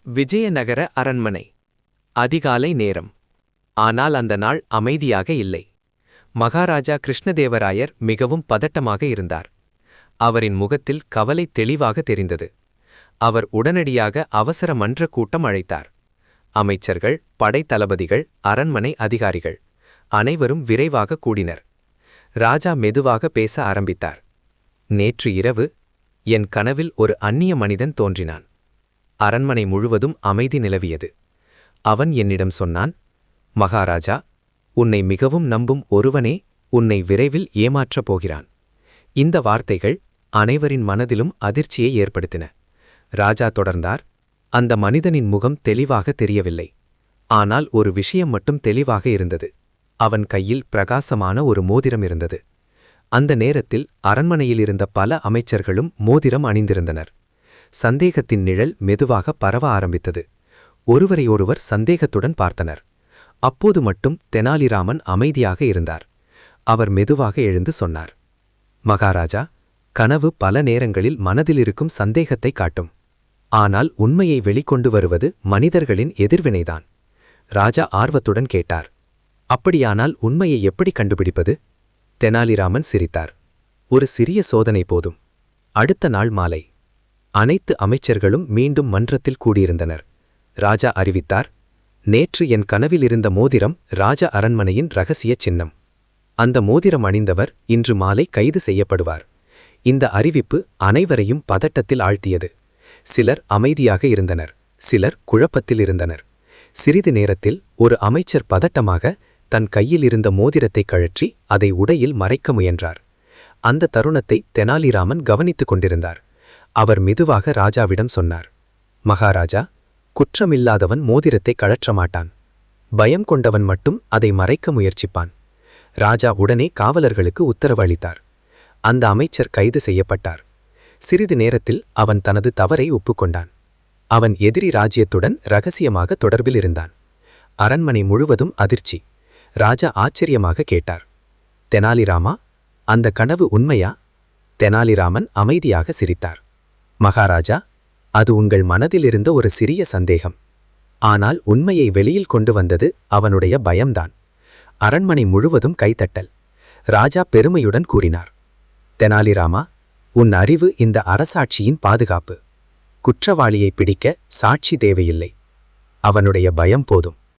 விஜயநகர அரண்மனை. அதிகாலை நேரம். ஆனால் அந்த நாள் அமைதியாக இல்லை. மகாராஜா கிருஷ்ணதேவராயர் மிகவும் பதட்டமாக இருந்தார். அவரின் முகத்தில் கவலை தெளிவாக தெரிந்தது. அவர் உடனடியாக அவசர மன்ற கூட்டம் அழைத்தார். அமைச்சர்கள், படைத்தளபதிகள், அரண்மனை அதிகாரிகள் அனைவரும் விரைவாக கூடினர். ராஜா மெதுவாக பேச ஆரம்பித்தார். நேற்று இரவு என் கனவில் ஒரு அந்நிய மனிதன் தோன்றினான். அரண்மனை முழுவதும் அமைதி நிலவியது. அவன் என்னிடம் சொன்னான், மகாராஜா, உன்னை மிகவும் நம்பும் ஒருவனே உன்னை விரைவில் ஏமாற்றப் போகிறான். இந்த வார்த்தைகள் அனைவரின் மனதிலும் அதிர்ச்சியை ஏற்படுத்தின. ராஜா தொடர்ந்தார், அந்த மனிதனின் முகம் தெளிவாக தெரியவில்லை. ஆனால் ஒரு விஷயம் மட்டும் தெளிவாக இருந்தது. அவன் கையில் பிரகாசமான ஒரு மோதிரம் இருந்தது. அந்த நேரத்தில் அரண்மனையில் இருந்த பல அமைச்சர்களும் மோதிரம் அணிந்திருந்தனர். சந்தேகத்தின் நிழல் மெதுவாக பரவ ஆரம்பித்தது. ஒருவரையொருவர் சந்தேகத்துடன் பார்த்தனர். அப்போது மட்டும் தெனாலிராமன் அமைதியாக இருந்தார். அவர் மெதுவாக எழுந்து சொன்னார், மகாராஜா, கனவு பல நேரங்களில் மனதில் இருக்கும் சந்தேகத்தை காட்டும். ஆனால் உண்மையை வெளிக்கொண்டு வருவது மனிதர்களின் எதிர்வினைதான். ராஜா ஆர்வத்துடன் கேட்டார், அப்படியானால் உண்மையை எப்படி கண்டுபிடிப்பது? தெனாலிராமன் சிரித்தார். ஒரு சிறிய சோதனை போதும். அடுத்த நாள் மாலை அனைத்து அமைச்சர்களும் மீண்டும் மன்றத்தில் கூடியிருந்தனர். ராஜா அறிவித்தார், நேற்று என் கனவில் இருந்த மோதிரம் ராஜ அரண்மனையின் இரகசிய சின்னம். அந்த மோதிரம் அணிந்தவர் இன்று மாலை கைது செய்யப்படுவார். இந்த அறிவிப்பு அனைவரையும் பதட்டத்தில் ஆழ்த்தியது. சிலர் அமைதியாக இருந்தனர், சிலர் குழப்பத்தில் இருந்தனர். சிறிது நேரத்தில் ஒரு அமைச்சர் பதட்டமாக தன் கையில் இருந்த மோதிரத்தை கழற்றி அதை உடையில் மறைக்க முயன்றார். அந்த தருணத்தை தெனாலிராமன் கவனித்துக் கொண்டிருந்தார். அவர் மெதுவாக ராஜாவிடம் சொன்னார், மகாராஜா, குற்றமில்லாதவன் மோதிரத்தை கழற்ற மாட்டான். பயம் கொண்டவன் மட்டும் அதை மறைக்க முயற்சிப்பான். ராஜா உடனே காவலர்களுக்கு உத்தரவு அளித்தார். அந்த அமைச்சர் கைது செய்யப்பட்டார். சிறிது நேரத்தில் அவன் தனது தவறை ஒப்புக்கொண்டான். அவன் எதிரி ராஜ்யத்துடன் இரகசியமாக தொடர்பில் இருந்தான். அரண்மனை முழுவதும் அதிர்ச்சி. ராஜா ஆச்சரியமாக கேட்டார், தெனாலிராமா, அந்த கனவு உண்மையா? தெனாலிராமன் அமைதியாக சிரித்தார். மகாராஜா, அது உங்கள் மனதிலிருந்த ஒரு சிறிய சந்தேகம். ஆனால் உண்மையை வெளியில் கொண்டு வந்தது அவனுடைய பயம்தான். அரண்மனை முழுவதும் கைத்தட்டல். ராஜா பெருமையுடன் கூறினார், தெனாலிராமா, உன் அறிவு இந்த அரசாட்சியின் பாதுகாப்பு. குற்றவாளியை பிடிக்க சாட்சி தேவையில்லை. அவனுடைய பயம் போதும்.